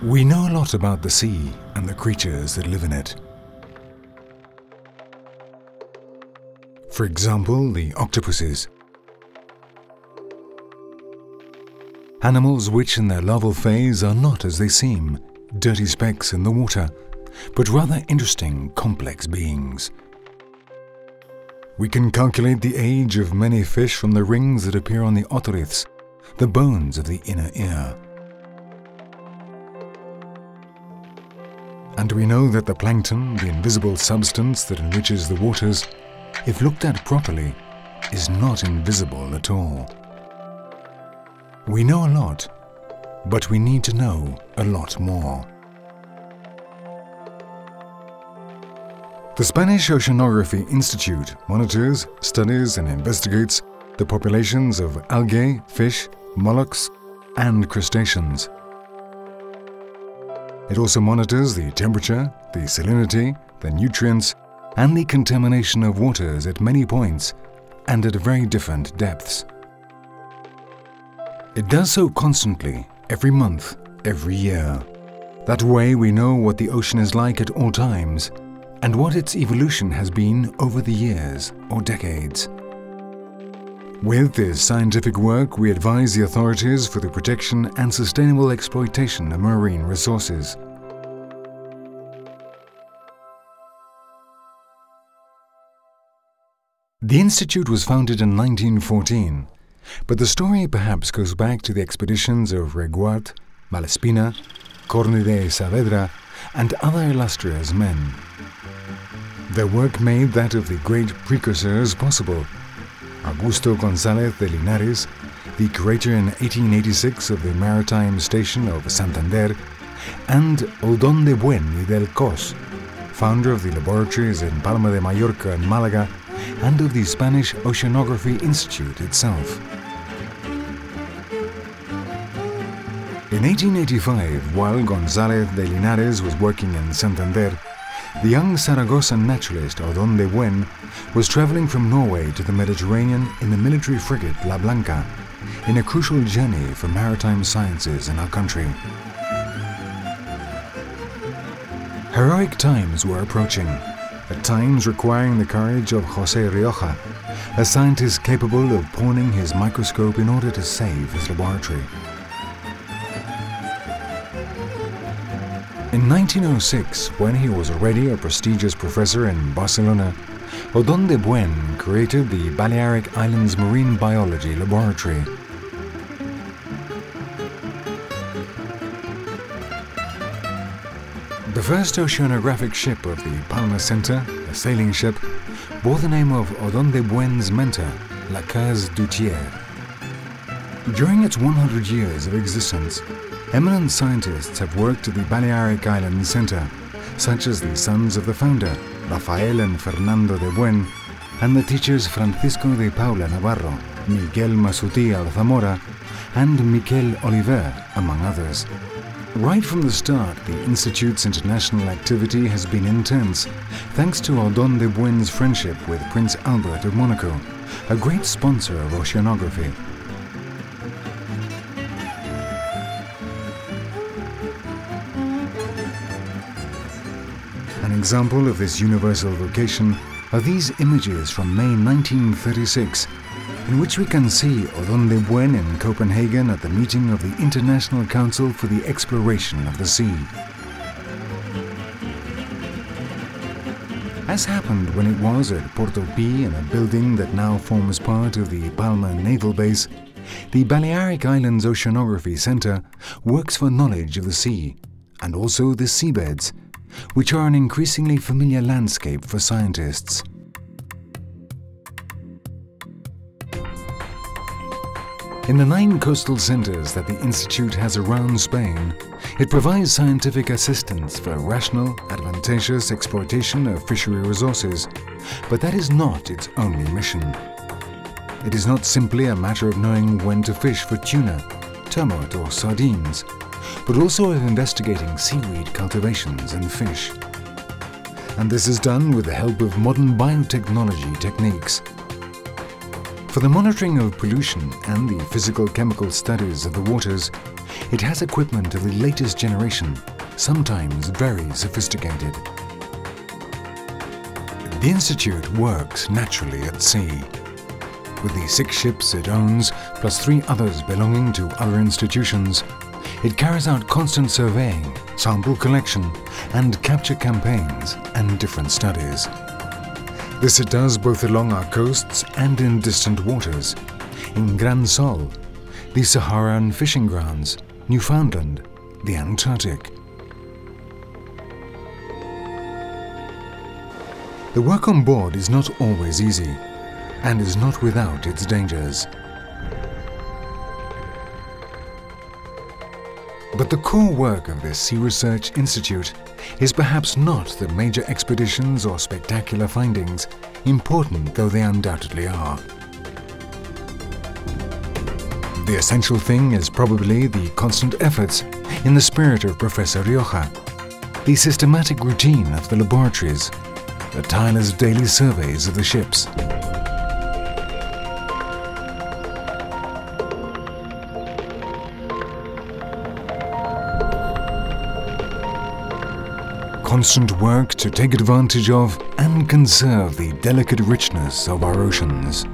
We know a lot about the sea and the creatures that live in it. For example, the octopuses. Animals which in their larval phase are not as they seem, dirty specks in the water, but rather interesting, complex beings. We can calculate the age of many fish from the rings that appear on the otoliths, the bones of the inner ear. And we know that the plankton, the invisible substance that enriches the waters, if looked at properly, is not invisible at all. We know a lot, but we need to know a lot more. The Spanish Oceanography Institute monitors, studies and investigates the populations of algae, fish, mollusks and crustaceans. It also monitors the temperature, the salinity, the nutrients and the contamination of waters at many points and at very different depths. It does so constantly, every month, every year. That way we know what the ocean is like at all times and what its evolution has been over the years or decades. With this scientific work, we advise the authorities for the protection and sustainable exploitation of marine resources. The Institute was founded in 1914, but the story perhaps goes back to the expeditions of Reguart, Malespina, Corne de Saavedra, and other illustrious men. Their work made that of the great precursors possible. Augusto González de Linares, the creator in 1886 of the maritime station of Santander, and Odón de Buen y del Cos, founder of the laboratories in Palma de Mallorca and Malaga, and of the Spanish Oceanography Institute itself. In 1885, while González de Linares was working in Santander, the young Zaragozan naturalist Odón de Buen was traveling from Norway to the Mediterranean in the military frigate La Blanca, in a crucial journey for maritime sciences in our country. Heroic times were approaching, at times requiring the courage of José Rioja, a scientist capable of pawning his microscope in order to save his laboratory. In 1906, when he was already a prestigious professor in Barcelona, Odón de Buen created the Balearic Islands Marine Biology Laboratory. The first oceanographic ship of the Palma Center, a sailing ship, bore the name of Odón de Buen's mentor, La Case Dutier. During its 100 years of existence, eminent scientists have worked at the Balearic Islands Center, such as the sons of the founder, Rafael and Fernando de Buen, and the teachers Francisco de Paula Navarro, Miguel Masutí Alzamora, and Miquel Oliver, among others. Right from the start, the Institute's international activity has been intense, thanks to Odón de Buen's friendship with Prince Albert of Monaco, a great sponsor of oceanography. An example of this universal vocation are these images from May 1936, in which we can see Odón de Buen in Copenhagen at the meeting of the International Council for the Exploration of the Sea. As happened when it was at Porto Pi in a building that now forms part of the Palma Naval Base, the Balearic Islands Oceanography Center works for knowledge of the sea, and also the seabeds, which are an increasingly familiar landscape for scientists. In the 9 coastal centers that the Institute has around Spain, it provides scientific assistance for rational, advantageous exploitation of fishery resources, but that is not its only mission. It is not simply a matter of knowing when to fish for tuna, turbot or sardines, but also of investigating seaweed cultivations and fish. And this is done with the help of modern biotechnology techniques. For the monitoring of pollution and the physical-chemical studies of the waters, It has equipment of the latest generation, sometimes very sophisticated. The Institute works naturally at sea. With the 6 ships it owns, plus 3 others belonging to other institutions, it carries out constant surveying, sample collection, and capture campaigns and different studies. This it does both along our coasts and in distant waters, in Gran Sol, the Saharan fishing grounds, Newfoundland, the Antarctic. The work on board is not always easy, and is not without its dangers. But the core work of this Sea Research Institute is perhaps not the major expeditions or spectacular findings, important though they undoubtedly are. The essential thing is probably the constant efforts, in the spirit of Professor Rioja, the systematic routine of the laboratories, the tireless daily surveys of the ships. Constant work to take advantage of and conserve the delicate richness of our oceans.